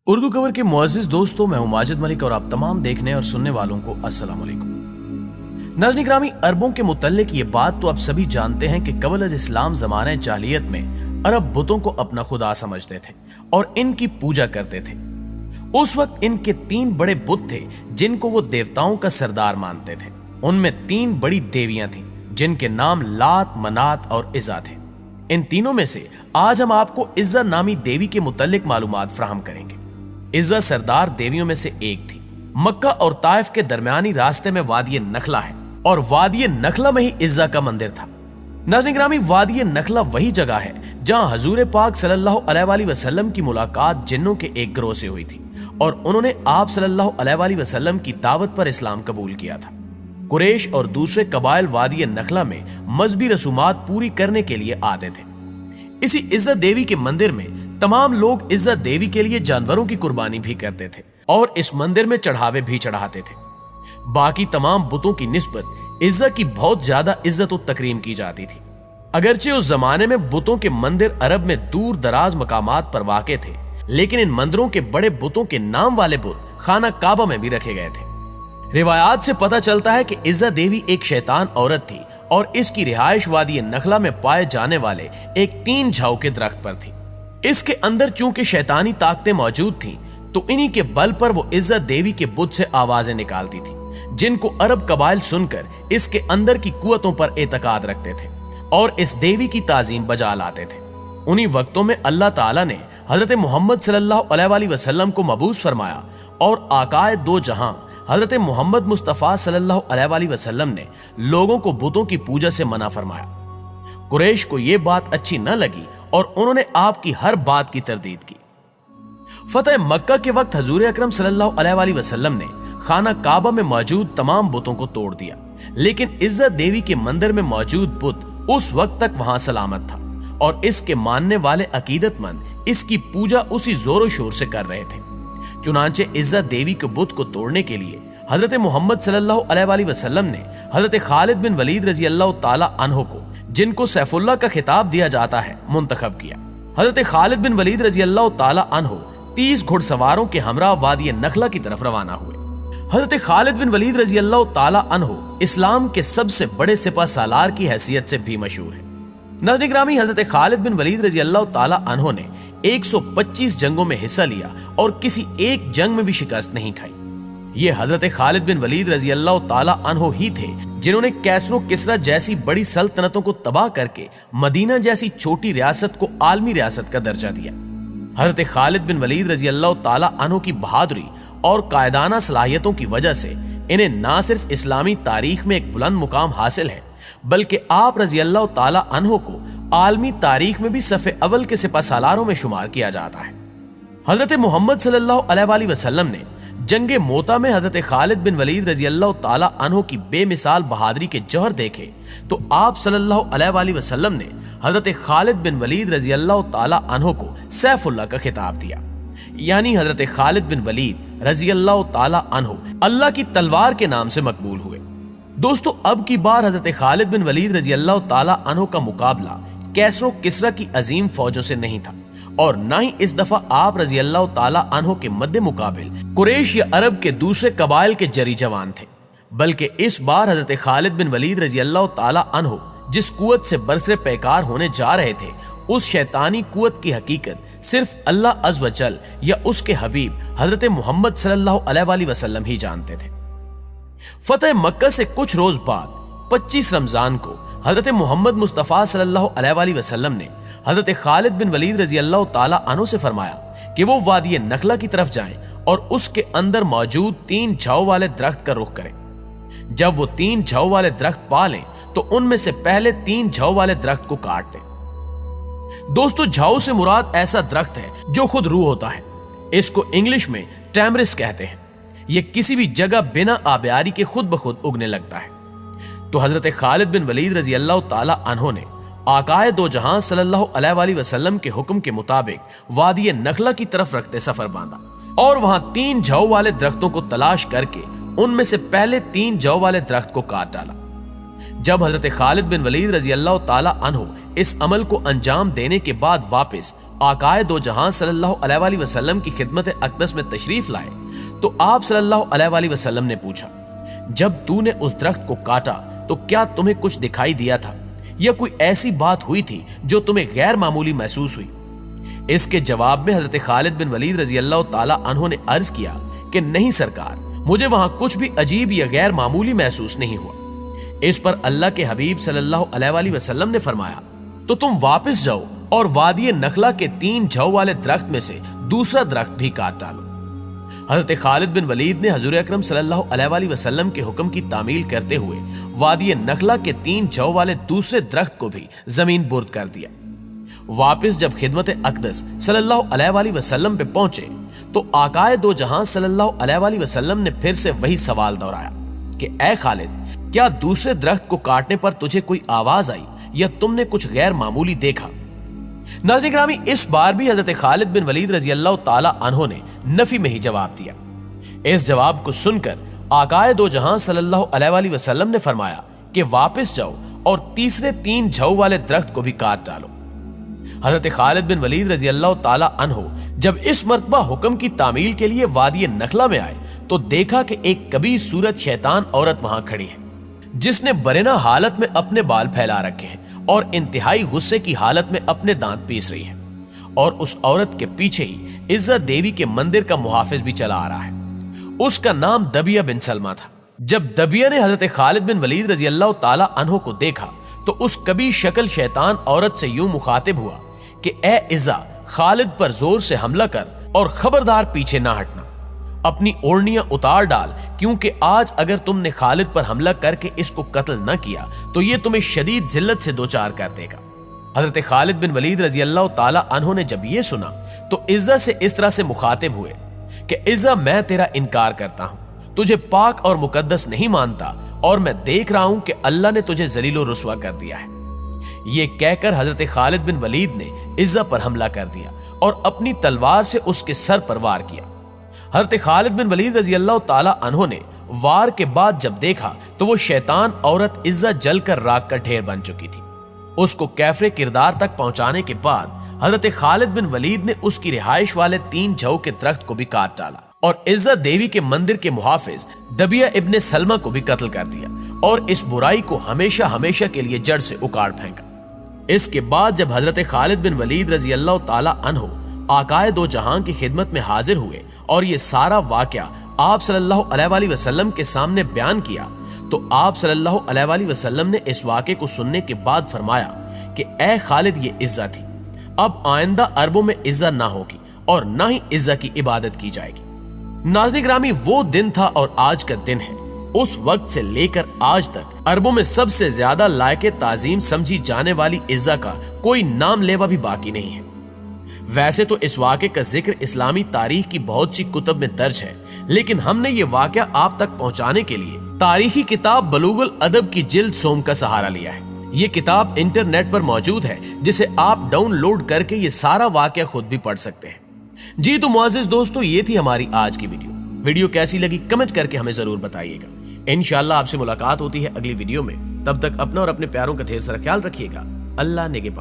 Urdu cover के मुअज़्ज़िज़ दोस्तों, मैं हूं माजिद मलिक और आप तमाम देखने और सुनने वालों को अस्सलाम वालेकुम। नाज़रीन ग्रामी, अरबों के मुतल्लिक ये बात तो आप सभी जानते हैं कि क़ब्ल अज़ इस्लाम ज़माने जाहिलियत में अरब बुतों को अपना खुदा समझते थे और इनकी पूजा करते थे। उस वक्त इनके 3 बड़े बुत थे जिनको वो देवताओं का सरदार मानते थे। उनमें 3 बड़ी देवियां थीं जिनके नाम लात, मनात और इज़्ज़ा थे। इन तीनों में से आज हम आपको इज़्ज़ा नामी देवी के मुतल्लिक मालूमात फराहम करेंगे। इज़्ज़ा सरदार देवियों में से एक थी। मक्का और ताइफ के दरमियानी रास्ते में वादी नखला है और वादी नखला में ही इज़्ज़ा का मंदिर था। नाज़रीन ग्रामी, वादी नखला वही जगह है जहां हजूर पाक सल्लल्लाहु अलैहि वसल्लम की मुलाकात जिन्नों के एक गिरोह से हुई थी और उन्होंने आप सल्लल्लाहु अलैहि वसल्लम की दावत पर इस्लाम कबूल किया था। कुरैश और दूसरे कबाइल वादी नखला में मजहबी रसूमात पूरी करने के लिए आते थे। इसी इज़्ज़ा देवी के मंदिर में तमाम लोग इज़्ज़ा देवी के लिए जानवरों की कुर्बानी भी करते थे और इस मंदिर में चढ़ावे भी चढ़ाते थे। बाकी तमाम बुतों की निस्बत इज़्ज़ा की बहुत ज्यादा इज्जत और तकरीम की जाती थी। अगरचे उस जमाने में बुतों के मंदिर अरब में दूर दराज मकामात पर वाक़े थे, लेकिन इन मंदिरों के बड़े बुतों के नाम वाले बुत खाना काबा में भी रखे गए थे। रिवायात से पता चलता है कि इज़्ज़ा देवी एक शैतान औरत थी और इसकी रिहाइश वादी नखला में पाए जाने वाले एक 3 झाऊ के दरख्त पर थी। इसके अंदर चूंकि शैतानी ताकतें मौजूद थीं, तो इन्हीं के बल पर वो इज़्ज़ा देवी के बुत से आवाजें निकालती थी, जिनको अरब कबाइल सुनकर इसके अंदर की कुव्वतों पर एतकाद रखते थे और इस देवी की ताजीम बजा लाते थे। उन्हीं वक्तों में अल्लाह ताला ने हजरत मोहम्मद सल्लल्लाहु अलैहि वसल्लम को मबूस फरमाया और आकाए दो जहां हजरत मोहम्मद मुस्तफ़ा सल्लल्लाहु अलैहि वसल्लम ने लोगों को बुतों की पूजा से मना फरमाया। कुरैश को यह बात अच्छी न लगी और उन्होंने आपकी हर बात की तरदीद की। फतह मक्का के वक्त हजूर अकरम सल्लल्लाहु अलैहि वसल्लम ने खाना काबा में मौजूद तमाम बुतों को तोड़ दिया, लेकिन इज़्ज़ा देवी के मंदिर में मौजूद बुत उस वक्त तक वहां सलामत था और इसके मानने वाले अकीदतमंद इसकी पूजा उसी जोरों शोर से कर रहे थे। चुनांचे इज़्ज़ा देवी के बुत को तोड़ने के लिए हजरत मोहम्मद सल्लल्लाहु अलैहि वसल्लम ने हजरत खालिद बिन वलीद रजी अल्लाह ताला अन्हो को, जिनको सैफुल्लाह का खिताब दिया जाता है, मुंतखब किया। हजरत खालिद बिन वलीद रजी अल्लाह ताला अन्हो 30 घुड़सवारों के हमरा वादी नखला की तरफ रवाना हुए। हजरत खालिद बिन वलीद रजी अल्लाह ताला अन्हो इस्लाम के सबसे बड़े सिपह सालार की हैसियत से भी मशहूर है। नाज़रीन ग्रामी, हजरत खालिद बिन वलीद रजी अल्लाह ताला अन्हो ने 125 जंगों में हिस्सा लिया और किसी एक जंग में भी शिकस्त नहीं खाई। ये हजरत खालिद बिन वलीद रजी अल्लाह ताला अन्हो ही थे जिन्होंने कैसरो किसरा जैसी बड़ी सल्तनतों को तबाह करके मदीना जैसी छोटी रियासत को आलमी रियासत का दर्जा दिया। हजरत खालिद बिन वलीद रजी अल्लाह ताला अन्हो की बहादुरी और कायदाना सलाहियतों की वजह से इन्हें ना सिर्फ इस्लामी तारीख में एक बुलंद मुकाम हासिल है, बल्कि आप रजी अल्लाह ताला अन्हो को आलमी तारीख में भी सफ़े अव्वल के सिपह सालारों में शुमार किया जाता है। हजरत मोहम्मद सल्लल्लाहु अलैहि वसल्लम ने जंगे मोता में हजरत खालिद बिन वलीद रजी अल्लाह ताला अन्हो की बेमिसाल बहादुरी के जौहर देखे तो आप सल्लल्लाहु अलैहि वसल्लम ने हजरत खालिद बिन वलीद रजी अल्लाह ताला अन्हो को सैफुल्लाह का खिताब दिया। यानी हजरत खालिद बिन वलीद रजी अल्लाह ताला अन्हो अल्लाह की तलवार के नाम से मकबूल हुए। दोस्तों, अब की बार हजरत खालिद बिन वलीद रजी अल्लाह ताला अन्हो का मुकाबला कैसरो किसरा की अजीम फौजों से नहीं था और न ही इस दफा आप रजी अल्लाह ताला अन्हो के मद्दे मुकाबिल कुरैश या अरब के दूसरे कबाइल के जरी जवान थे, बल्कि इस बार हजरत खालिद बिन वलीद रजी अल्लाह ताला अन्हो जिस कुव्वत से बरसरे पैकार होने जा रहे थे, उस शैतानी कुव्वत की हकीकत सिर्फ अल्लाह अज़्ज़ व जल या उसके हबीब हजरत मोहम्मद सल्लल्लाहु अलैहि वसल्लम ही जानते थे। फतह मक्का से कुछ रोज बाद 25 रमजान को हजरत मोहम्मद मुस्तफ़ा सल्लल्लाहु अलैहि वसल्लम ने हजरत खालिद बिन वलीद रजी अल्लाह ताला अन्हो से फरमाया कि वो वादी नखला की तरफ जाएं और उसके अंदर मौजूद 3 झाऊ वाले दरख्त का रुख करें। जब वो 3 झाऊ वाले दरख्त पा लें तो उनमें से पहले 3 झाऊ वाले दरख्त को काट दें। दोस्तों, झाऊ से मुराद ऐसा दरख्त है जो खुद रूह होता है। इसको इंग्लिश में टैमरिस कहते हैं। यह किसी भी जगह बिना आबियारी के खुद ब खुद उगने लगता है। तो हजरत खालिद बिन वलीद रजी अल्लाह ताला अन्हो ने आकाए दो जहां सल्लल्लाहु अलैहि वसल्लम के हुक्म के मुताबिक वादी नखला की तरफ रखते सफर बांधा और वहां 3 झाऊ वाले दरख्तों को तलाश करके उनमें से पहले 3 झाऊ वाले दरख्त को काट डाला। जब हजरत खालिद बिन वलीद रजी अल्लाह ताला अन्हो इस अमल को अंजाम देने के बाद वापस आकाए दो जहां सल्लल्लाहु अलैहि वसल्लम की खिदमत अक़दस में तशरीफ लाए तो आप सल्लल्लाहु अलैहि वसल्लम ने पूछा, जब तूने उस दरख्त को काटा तो क्या तुम्हें कुछ दिखाई दिया था या कोई ऐसी बात हुई थी जो तुम्हें गैर मामूली महसूस हुई? इसके जवाब में हजरत खालिद बिन वलीद रजी अल्लाह ताला अन्हु ने अर्ज किया कि नहीं सरकार, मुझे वहां कुछ भी अजीब या गैर मामूली महसूस नहीं हुआ। इस पर अल्लाह के हबीब सल्लल्लाहु अलैहि वसल्लम ने फरमाया, तो तुम वापस जाओ और वादी नखला के 3 जौ वाले दरख्त में से दूसरा दरख्त भी काट डालो। हजरत खालिद बिन वलीद ने हुजूर अकरम सल्लल्लाहु अलैहि वसल्लम के हुक्म की तामील करते हुए वादी नखला के 3 जौ वाले दूसरे दरख्त को भी जमीन बुर्द कर दिया। वापस जब खिदमत अक़दस सल्लल्लाहु अलैहि वसल्लम पे पहुंचे तो आकाए दो जहां सल्लल्लाहु अलैहि वसल्लम ने फिर से वही सवाल दोहराया कि ए खालिद, क्या दूसरे दरख्त को काटने पर तुझे कोई आवाज आई या तुमने कुछ गैर मामूली देखा? नाज़रीन गिरामी, इस बार भी हजरत खालिद बिन वलीद रजी अल्लाह ताला अन्हु ने नफी में ही जवाब दिया। इस जवाब को सुनकर आकाए दो जहां सल्लल्लाहु अलैहि वसल्लम ने फरमाया कि वापस जाओ और तीसरे 3 जौ वाले दरख्त को भी काट डालो। हजरत खालिद बिन वलीद रजी अल्लाह ताला अन्हु जब इस मर्तबा हुक्म की तामील के लिए वादी नखला में आए तो देखा कि एक कबीर सूरत शैतान औरत वहां खड़ी है, जिसने बरेना हालत में अपने बाल फैला रखे हैं और इंतहाई गुस्से की हालत में अपने दांत पीस रही है। और उस औरत के पीछे ही इज्जत देवी के मंदिर का मुहाफिज भी चला आ रहा है। उसका नाम दबिया बिन सलमा था। जब दबिया ने हजरत खालिद बिन वलीद रजी अल्लाह ताला अन्हु को देखा तो उस कबीर शक्ल शैतान औरत से यूं मुखातिब हुआ कि ए इज्जा, खालिद पर जोर से हमला कर और खबरदार पीछे ना हटना। अपनी ओढ़नियां उतार डाल, क्योंकि आज अगर तुमने खालिद पर हमला करके इसको कत्ल न किया तो ये तुम्हें शदीद जिल्लत से दो चार कर देगा। हजरत खालिद बिन वलीद रजी अल्लाह ताला अन्हु ने जब ये सुना तो इज्जा से इस तरह से मुखातिब हुए कि इज्जा, मैं तेरा इनकार करता हूं, तुझे पाक और मुकद्दस नहीं मानता और मैं देख रहा हूं कि अल्लाह ने तुझे जलीलो रुस्वा कर दिया है। ये कहकर हजरत खालिद बिन वलीद ने इज्जा पर हमला कर दिया और अपनी तलवार से उसके सर पर वार किया। हजरत खालिद बिन वलीद रजी अल्लाह ताला अन्हु ने वार के बाद जब देखा तो वो शैतान औरत इज्जा जलकर राख का ढेर बन चुकी थी। उसको कैफरे किरदार तक पहुंचाने के बाद हजरत खालिद बिन वलीद ने उसकी रिहाइश वाले 3 जौ के दरख्त को भी काट डाला और इज्जत देवी के मंदिर के मुहाफिज दबिया इब्ने सलमा को भी कत्ल कर दिया और इस बुराई को हमेशा हमेशा के लिए जड़ से उखाड़ फेंका। इसके बाद जब हजरत खालिद बिन वलीद रजी अल्लाह ताला अन्हु आकाए दो जहां की खिदमत में हाजिर हुए और ये सारा वाकया आप सल्लल्लाहु अलैहि वसल्लम के सामने बयान किया तो आप सल्लल्लाहु अलैहि वसल्लम ने इस वाक़े को सुनने के बाद फरमाया कि ए खालिद, ये इज्जा थी, अब आइंदा अरबों में इज्जा ना होगी और ना ही इज्जा की इबादत की जाएगी। नाज़रीन गिरामी, वो दिन था और आज का दिन है। उस वक्त से लेकर आज तक अरबों में सबसे ज्यादा लायके ताजीम समझी जाने वाली इज्जा का कोई नाम लेवा भी बाकी नहीं है। वैसे तो इस वाक़े का जिक्र इस्लामी तारीख की बहुत सी कुतुब में दर्ज है, लेकिन हमने ये वाक़या आप तक पहुंचाने के लिए तारीखी किताब बलूगुल अदब की जिल्द सोम का सहारा लिया है। ये किताब इंटरनेट पर मौजूद है, जिसे आप डाउनलोड करके ये सारा वाक़या खुद भी पढ़ सकते हैं। जी तो मुअज़्ज़िज़ दोस्तों, ये थी हमारी आज की वीडियो कैसी लगी कमेंट करके हमें जरूर बताइएगा। इंशाअल्लाह आपसे मुलाकात होती है अगली वीडियो में। तब तक अपना और अपने प्यारों का ढेर सारा ख्याल रखिएगा। अल्लाह नेगेबान।